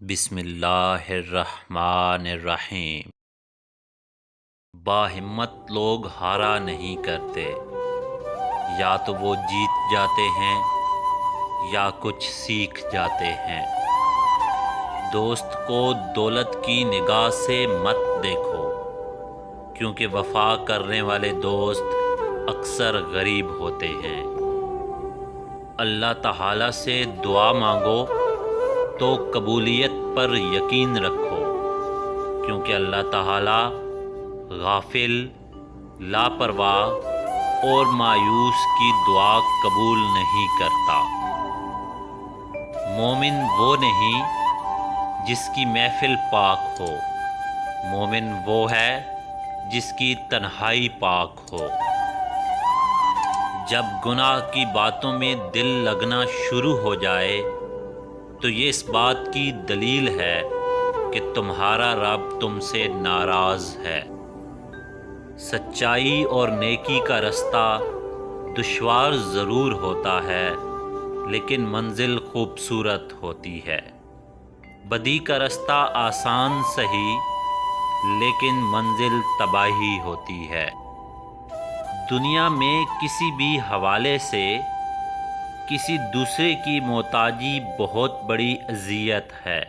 بسم اللہ الرحمن الرحیم۔ باہمت لوگ ہارا نہیں کرتے، یا تو وہ جیت جاتے ہیں یا کچھ سیکھ جاتے ہیں۔ دوست کو دولت کی نگاہ سے مت دیکھو، کیونکہ وفا کرنے والے دوست اکثر غریب ہوتے ہیں۔ اللہ تعالیٰ سے دعا مانگو تو قبولیت پر یقین رکھو، کیونکہ اللہ تعالیٰ غافل، لاپرواہ اور مایوس کی دعا قبول نہیں کرتا۔ مومن وہ نہیں جس کی محفل پاک ہو، مومن وہ ہے جس کی تنہائی پاک ہو۔ جب گناہ کی باتوں میں دل لگنا شروع ہو جائے تو یہ اس بات کی دلیل ہے کہ تمہارا رب تم سے ناراض ہے۔ سچائی اور نیکی کا رستہ دشوار ضرور ہوتا ہے، لیکن منزل خوبصورت ہوتی ہے۔ بدی کا رستہ آسان سہی، لیکن منزل تباہی ہوتی ہے۔ دنیا میں کسی بھی حوالے سے کسی دوسرے کی محتاجی بہت بڑی اذیت ہے۔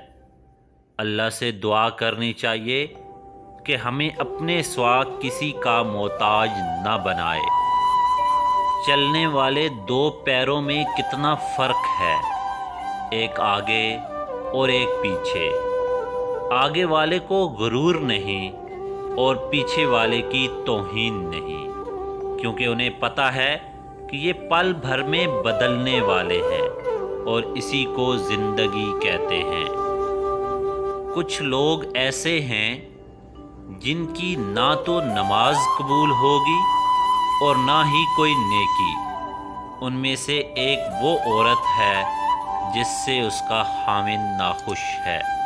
اللہ سے دعا کرنی چاہیے کہ ہمیں اپنے سوا کسی کا محتاج نہ بنائے۔ چلنے والے دو پیروں میں کتنا فرق ہے، ایک آگے اور ایک پیچھے۔ آگے والے کو غرور نہیں اور پیچھے والے کی توہین نہیں، کیونکہ انہیں پتہ ہے کہ یہ پل بھر میں بدلنے والے ہیں اور اسی کو زندگی کہتے ہیں۔ کچھ لوگ ایسے ہیں جن کی نہ تو نماز قبول ہوگی اور نہ ہی کوئی نیکی۔ ان میں سے ایک وہ عورت ہے جس سے اس کا خاوند ناخوش ہے۔